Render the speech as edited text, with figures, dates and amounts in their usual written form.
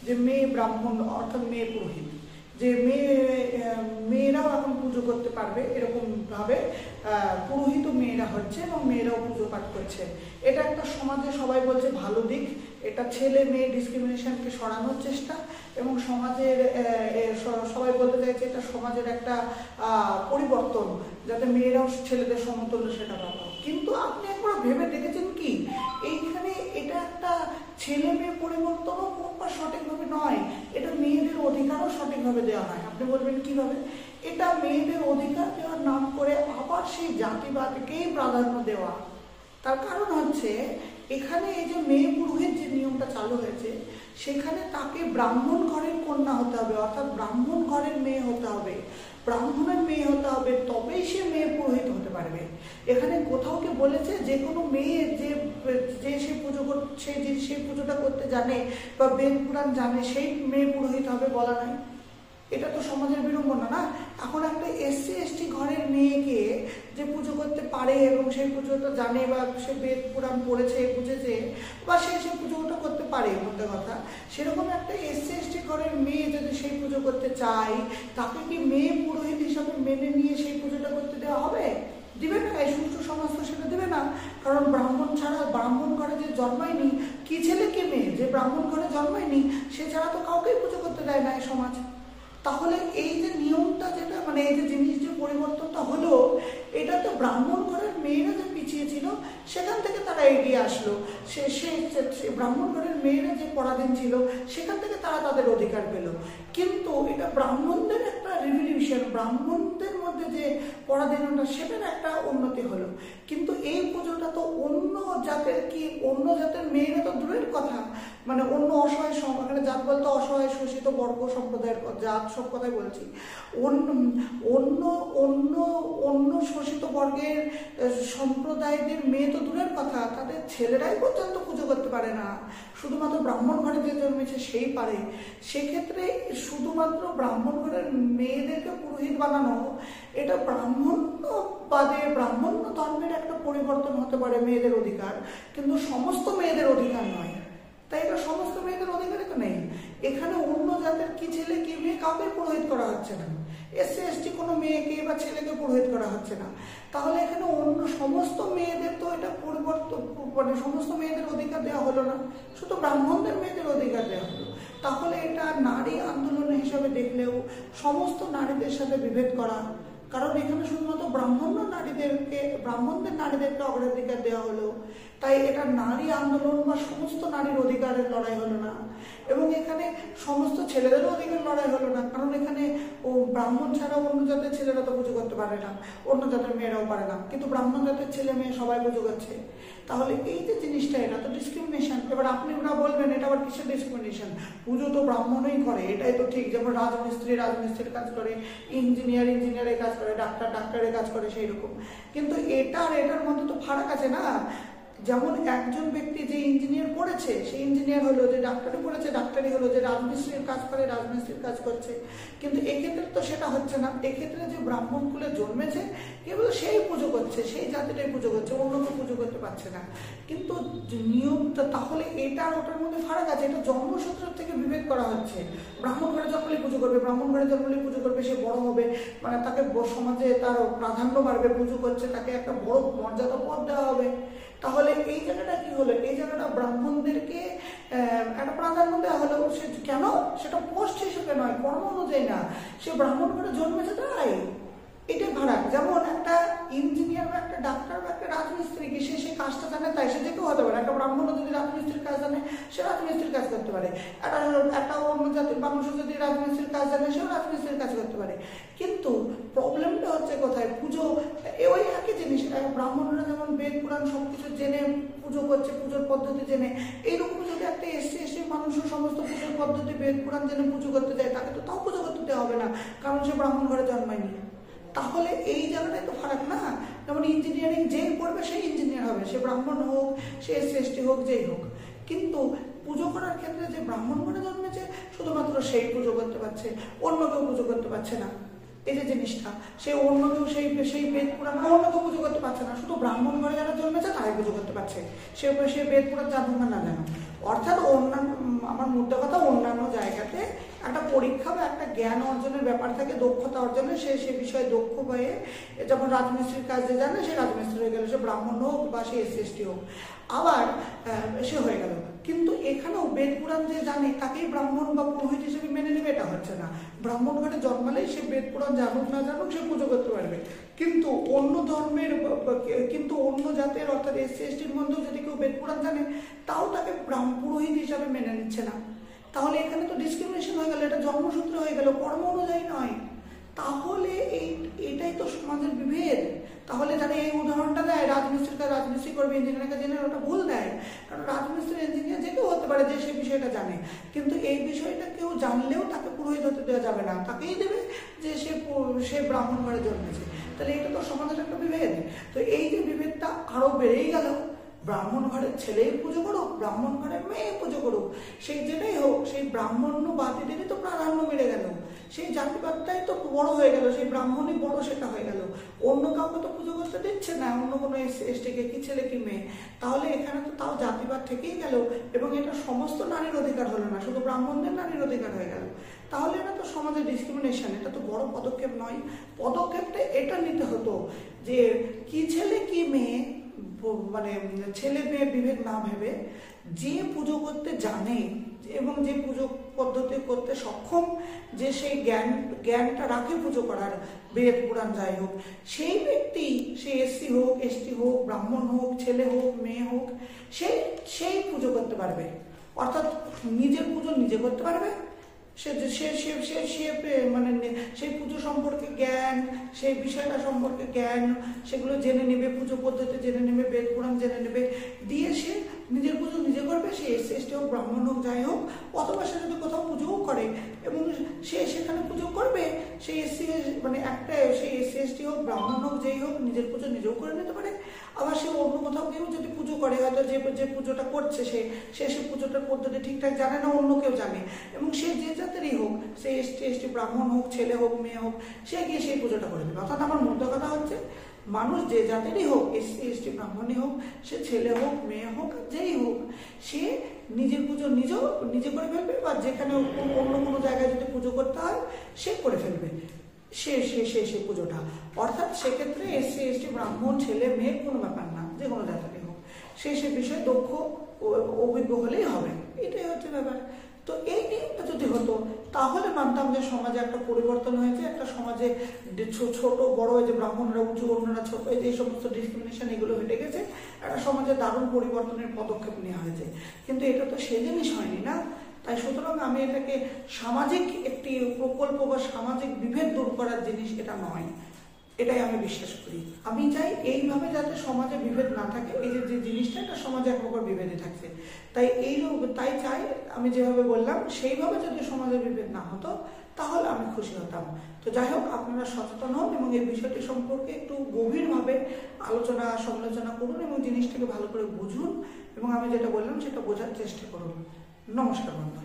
যে মেয়ে ব্রাহ্মণ অর্থাৎ মেয়ে পুরোহিত, যে মেয়েরাও এখন পুজো করতে পারবে, এরকম ভাবে পুরোহিত মেয়েরা হচ্ছে এবং মেয়েরাও পুজো পাঠ করছে। এটা একটা সমাজে সবাই বলছে ভালো দিক, এটা ছেলে মেয়ে ডিসক্রিমিনেশনকে সরানোর চেষ্টা, এবং সমাজের সবাই বলতে চাইছে এটা সমাজের একটা পরিবর্তন, যাতে মেয়েরাও ছেলেদের সমতুল্য সেটা পাবে। কিন্তু আপনি একবার ভেবে দেখেছেন কি এইখানে এটা একটা ছেলে মেয়ে পরিবর্তনও কোনটা সঠিকভাবে নয়, এটা মেয়েদের অধিকারও সঠিকভাবে দেওয়া হয়। আপনি বলবেন কিভাবে? এটা মেয়েদের অধিকার দেওয়ার নাম করে আবার সেই জাতিবাদকেই প্রাধান্য দেওয়া। তার কারণ হচ্ছে এখানে এই যে মেয়ে পুরোহিত যে নিয়মটা চালু হয়েছে, সেখানে তাকে ব্রাহ্মণ ঘরের কন্যা হতে হবে, অর্থাৎ ব্রাহ্মণ ঘরের মেয়ে হতে হবে, ব্রাহ্মণের মেয়ে হতে হবে, তবেই সে মেয়ে পুরোহিত হতে পারবে। এখানে কোথাও কি বলেছে যে কোনো মেয়ে যে সে পুজো করছে, যে সেই পুজোটা করতে জানে বা বেদ পুরাণ জানে সেই মেয়ে পুরোহিত হবে? বলা নাই। এটা তো সমাজের বিড়ম্বনা না? এখন একটা এসসি এসটি ঘরের মেয়েকে যে পুজো করতে পারে এবং সেই পুজোটা জানে বা সে বেদ পুরাণ পড়েছে বুঝেছে বা সে পুজোটা করতে পারে, মধ্যে কথা সেরকম একটা এসসি এসটি ঘরের মেয়ে যদি সেই পুজো করতে চায়, তাকে কি মেয়ে পুরোহিত হিসাবে মেনে নিয়ে সেই পুজোটা করতে দেওয়া হবে? দিবে না। এই সুষ্ঠু সমাজ তো সেটা দিবে না, কারণ ব্রাহ্মণ ছাড়া, ব্রাহ্মণ ঘরে যে জন্মায়নি, কি ছেলে কি মেয়ে, যে ব্রাহ্মণ ঘরে জন্মায়নি সে ছাড়া তো কাউকেই পুজো করতে দেয় না এই সমাজ। তাহলে এই যে নিয়মটা যেটা মানে এই যে জিনিস যে পরিবর্তনটা হলো, এটা তো ব্রাহ্মণ ঘরের মেয়েরা যে পিছিয়ে ছিল সেখান থেকে তারা এগিয়ে আসলো। সে ব্রাহ্মণ ঘরের মেয়েরা যে পরাধীন ছিল সেখান থেকে তারা তাদের অধিকার পেল। কিন্তু এটা ব্রাহ্মণদের একটা রিভলিউশন, ব্রাহ্মণদের মধ্যে যে পরাধীনতা সেটার একটা উন্নতি হলো। কিন্তু এই পুজোটা তো অন্য জাতের, কি অন্য জাতের মেয়েরা তো দূরের কথা, মানে অন্য অসহায় এখানে জাত বলতে অসহায় শোষিত বর্গ সম্প্রদায়ের জাত সব কথাই বলছি, অন্য শোষিত বর্গের সম্প্রদায়দের মেয়ে তো দূরের কথা, তাদের ছেলেরাই পর্যন্ত পুজো করতে পারে না, শুধুমাত্র ব্রাহ্মণ ঘরে যে জন্মেছে সেই পারে। সেক্ষেত্রে শুধুমাত্র ব্রাহ্মণ ঘরের মেয়েদেরকে পুরোহিত বানানো, এটা ব্রাহ্মণ্যবাদে ব্রাহ্মণ্য ধর্মের একটা পরিবর্তন হতে পারে মেয়েদের অধিকার, কিন্তু সমস্ত মেয়েদের অধিকার নয়। তাই এটা সমস্ত মেয়েদের অধিকারই তো নেই। এখানে অন্য জাতের কি ছেলে কি মেয়ে কাউকে পুরোহিত করা হচ্ছে না, এসসি এসটি কোনো মেয়েকে বা ছেলেকে পুরোহিত করা হচ্ছে না। তাহলে এখানে অন্য সমস্ত মেয়েদের তো এটা পরিবর্তন, মানে সমস্ত মেয়েদের অধিকার দেওয়া হলো না, শুধু ব্রাহ্মণদের মেয়েদের অধিকার দেওয়া হলো। তাহলে এটা নারী আন্দোলন হিসাবে দেখলেও সমস্ত নারীদের সাথে বিভেদ করা, কারণ এখানে শুধুমাত্র ব্রাহ্মণদের নারীদেরকে অগ্রাধিকার দেওয়া হলো, তাই এটা নারী আন্দোলন বা সমস্ত নারীর অধিকারের লড়াই হলো না। এবং এখানে সমস্ত ছেলেদেরও অধিকার লড়াই হলো না, কারণ এখানে ব্রাহ্মণ ছাড়াও অন্য জাতের ছেলেরা তো পুজো করতে পারে না, অন্য জাতের মেয়েরাও পারে না, কিন্তু ব্রাহ্মণ জাতের ছেলে মেয়ে সবাই পুজো করছে। তাহলে এই যে জিনিসটা, এটা তো ডিসক্রিমিনেশন। এবার আপনি ওরা বলবেন এটা আবার কিসের ডিসক্রিমিনেশন, পুজো তো ব্রাহ্মণই করে, এটাই তো ঠিক। যেমন রাজমিস্ত্রির কাজ করে, ইঞ্জিনিয়ারের কাজ করে, ডাক্তারের কাজ করে, সেই রকম। কিন্তু এটার মধ্যে তো ফারাক আছে না। যেমন একজন ব্যক্তি যে ইঞ্জিনিয়ার পড়েছে সে ইঞ্জিনিয়ার হলো, যে ডাক্তারি পড়েছে ডাক্তারি হলো, যে রাজমিস্ত্রির কাজ করে রাজমিস্ত্রির কাজ করছে। কিন্তু এক্ষেত্রে তো সেটা হচ্ছে না। এক্ষেত্রে যে ব্রাহ্মণ কুলে জন্মেছে কেবল সেই পুজো করছে, সেই জাতিটাই পুজো করছে, অন্য কেউ পুজো করতে পারছে না। কিন্তু নিয়মটা তাহলে এটা আর ওটার মধ্যে ফারাক আছে। এটা জন্মসূত্র থেকে বিভেদ করা হচ্ছে। ব্রাহ্মণ ঘরে জন্মলে পুজো করবে, ব্রাহ্মণ ঘরে জন্মলে পুজো করবে, সে বড় হবে, মানে তাকে সমাজে তার প্রাধান্য বাড়বে, পুজো করছে, তাকে একটা বড় মর্যাদা পদ দেওয়া হবে। তাহলে এই জায়গাটা কি হলো, এই জায়গাটা ব্রাহ্মণদেরকে একটা প্রাধান্য দেওয়া হলো। সে কেন, সেটা পোস্ট হিসেবে নয়, কর্ম অনুযায়ী না, সে ব্রাহ্মণ ঘরে জন্মেছে তাই। এটাই ফারাক। যেমন একটা ইঞ্জিনিয়ার বা একটা ডাক্তার বা একটা রাজমিস্ত্রিকে সে কাজটা জানে তাই সে যে কেউ হতে পারে। একটা ব্রাহ্মণ যদি রাজমিস্ত্রির কাজ জানে সে রাজমিস্ত্রির কাজ করতে পারে, একটা অন্য জাতির মানুষ যদি রাজমিস্ত্রির কাজ জানে সেও রাজমিস্ত্রির কাজ করতে পারে। কিন্তু প্রবলেমটা হচ্ছে কোথায়, পুজো ওই একই জিনিস। ব্রাহ্মণরা যেমন বেদ পুরাণ সবকিছু জেনে পুজো করছে, পুজোর পদ্ধতি জেনে, এইরকম যদি একটা এসসি মানুষও সমস্ত পুজোর পদ্ধতি বেদ পুরাণ জেনে পুজো করতে যায়, তাকে তো তাও পুজো করতে দেওয়া হবে না, কারণ সে ব্রাহ্মণ ঘরে জন্মায়নি। তাহলে এই জায়গাটাই তো ফারাক না। যেমন ইঞ্জিনিয়ারিং যেই পড়বে সেই ইঞ্জিনিয়ার হবে, সে ব্রাহ্মণ হোক, সে এসসি এসটি হোক, যেই হোক। কিন্তু পুজো করার ক্ষেত্রে যে ব্রাহ্মণ ঘরে জন্মেছে শুধুমাত্র সেই পুজো করতে পারছে, অন্য কেউ পুজো করতে পারছে না। এই যে জিনিসটা, সে অন্য কেউ সেই বেদ পুরাণ অন্য কেউ পুজো করতে পারছে না, শুধু ব্রাহ্মণ ঘরে যারা জন্মেছে তারাই পুজো করতে পারছে। সে বেদ পুরাণ জানুক না জানুক, অর্থাৎ অন্যান্য, আমার মুদ্রা কথা, অন্যান্য জায়গাতে একটা পরীক্ষা বা একটা জ্ঞান অর্জনের ব্যাপার থাকে, দক্ষতা অর্জনের, সে বিষয়ে দক্ষ হয়ে, যেমন রাজমিস্ত্রির কাজ যে জানে সে রাজমিস্ত্রি হয়ে গেল, সে ব্রাহ্মণ হোক বা সে SC/ST হোক, আবার সে হয়ে গেল। কিন্তু এখানেও বেদ পুরাণ যে জানে তাকেই ব্রাহ্মণ বা পুরোহিত হিসেবে মেনে নেবে এটা হচ্ছে না। ব্রাহ্মণ ঘরে জন্মালেই সে বেদ পুরাণ জানুক না জানুক সে পুজো করতে পারবে, কিন্তু অন্য ধর্মের, কিন্তু অন্য জাতের অর্থাৎ SC/STর মধ্যেও যদি কেউ বেদ পুরাণ জানে তাও তাকে পুরোহিত হিসাবে মেনে নিচ্ছে না। তাহলে এখানে তো ডিসক্রিমিনেশন হয়ে গেল, এটা জন্মসূত্রে হয়ে গেল, কর্ম অনুযায়ী নয়। তাহলে এটাই তো সমাজের বিভেদ। তাহলে যারা এই উদাহরণটা দেয় রাজমিস্ত্রির কাজ রাজমিস্ত্রি করবে, ইঞ্জিনিয়ারের কাজ ইঞ্জিনিয়ার, ওটা ভুল দেয়। কারণ রাজমিস্ত্রি ইঞ্জিনিয়ার যে কেউ হতে পারে যে সে বিষয়টা জানে, কিন্তু এই বিষয়টা কেউ জানলেও তাকে পুরোহিত হতে দেওয়া যাবে না, তাকেই দেবে যে সে ব্রাহ্মণ ঘরে জন্মেছে। তাহলে এটা তো সমাজের একটা বিভেদ। তো এই যে বিভেদটা আরো বেড়েই গেল, ব্রাহ্মণ ঘরের ছেলেই পুজো করুক, ব্রাহ্মণ ঘরের মেয়ে পুজো করুক, সেই যেটাই হোক, সেই ব্রাহ্মণ্যবাদীদেরই তো প্রাধান্য বেড়ে গেল, সেই জাতিবাদটাই তো বড় হয়ে গেল, সেই ব্রাহ্মণই বড় সেটা হয়ে গেল। অন্য কাউকে তো পুজো করতে দিচ্ছে না, অন্য কোনো SC/STকে, কি ছেলে কি মেয়ে। তাহলে এখানে তো তাও জাতিবাদ থেকেই গেল, এবং এটা সমস্ত নারীর অধিকার হলো না, শুধু ব্রাহ্মণদের নারীর অধিকার হয়ে গেল। তাহলে এটা তো সমাজের ডিসক্রিমিনেশন, এটা তো বড় পদক্ষেপ নয়। পদক্ষেপটা এটা নিতে হতো যে কি ছেলে কি মেয়ে, মানে ছেলে মেয়ে বিভেদ না ভেবে যে পুজো করতে জানে এবং যে পুজো পদ্ধতি করতে সক্ষম, যে সেই জ্ঞানটা রাখে পুজো করার, বেদ পুরাণ যাই হোক, সেই ব্যক্তি, সে SC হোক, ST হোক, ব্রাহ্মণ হোক, ছেলে হোক, মেয়ে হোক, সেই পুজো করতে পারবে। অর্থাৎ নিজের পুজো নিজে করতে পারবে, মানে সেই পুজো সম্পর্কে জ্ঞান, সেই বিষয়টা সম্পর্কে জ্ঞান, সেগুলো জেনে নেবে, পুজো পদ্ধতি জেনে নেবে, বেদ পুরাণ জেনে নেবে, দিয়ে সে নিজের পুজো নিজে করবে, সে SC/ST হোক, ব্রাহ্মণ হোক, যাই হোক। অথবা সে যদি কোথাও পুজোও করে এবং সে সেখানে পুজো করবে, সেই মানে একটা সেই SC/ST হোক, ব্রাহ্মণ হোক, যেই হোক, নিজের পুজো নিজেও করে নিতে পারে। আবার সে অন্য কোথাও কেউ যদি পুজো করে, হয়তো যে পুজোটা করছে সে পুজোটার পদ্ধতি ঠিকঠাক জানে না, অন্য কেউ জানে, এবং সে যে জাতেরই হোক, সে SC/ST ব্রাহ্মণ হোক, ছেলে হোক, মেয়ে হোক, সে গিয়ে সেই পুজোটা করে দেবে। অর্থাৎ আমার মূল কথা হচ্ছে, মানুষ যে জাতেরই হোক, SC/ST ব্রাহ্মণই হোক, সে ছেলে হোক, মেয়ে হোক, যেই হোক, সে নিজের পুজো নিজে করে ফেলবে, বা যেখানে অন্য কোনো জায়গায় যদি পুজো করতে হয় সে করে ফেলবে সে পুজোটা। অর্থাৎ সেক্ষেত্রে SC/ST ব্রাহ্মণ, ছেলে মেয়ে কোনো ব্যাপার না, যে কোনো জাতেরই হোক, সে বিষয়ে দক্ষ অভিজ্ঞ হলেই হবে, এটাই হচ্ছে ব্যাপার। তো এই নিয়মটা যদি হতো তাহলে মানতাম যে সমাজে একটা পরিবর্তন হয়েছে, একটা সমাজে ছোট বড়, যে ব্রাহ্মণরা উঁচু, অন্যরা ছোট, যে সমস্ত ডিসক্রিমিনেশন এগুলো হেঁটে গেছে, একটা সমাজে দারুণ পরিবর্তনের পদক্ষেপ নেওয়া হয়েছে। কিন্তু এটা তো সে জিনিস হয়নি না। তাই সুতরাং আমি এটাকে সামাজিক একটি প্রকল্প বা সামাজিক বিভেদ দূর করার জিনিস এটা নয়, এটাই আমি বিশ্বাস করি। আমি চাই এইভাবে যাতে সমাজে বিভেদ না থাকে, এই যে জিনিসটা একটা সমাজে এক প্রকার বিভেদে থাকছে, তাই চাই আমি যেভাবে বললাম সেইভাবে যদি সমাজে বিভেদ না হতো তাহলে আমি খুশি হতাম। তো যাই হোক, আপনারা সচেতন হন এবং এই বিষয়টি সম্পর্কে একটু গভীরভাবে আলোচনা সমালোচনা করুন এবং জিনিসটাকে ভালো করে বুঝুন, এবং আমি যেটা বললাম সেটা বোঝার চেষ্টা করুন। নমস্কার বন্ধু।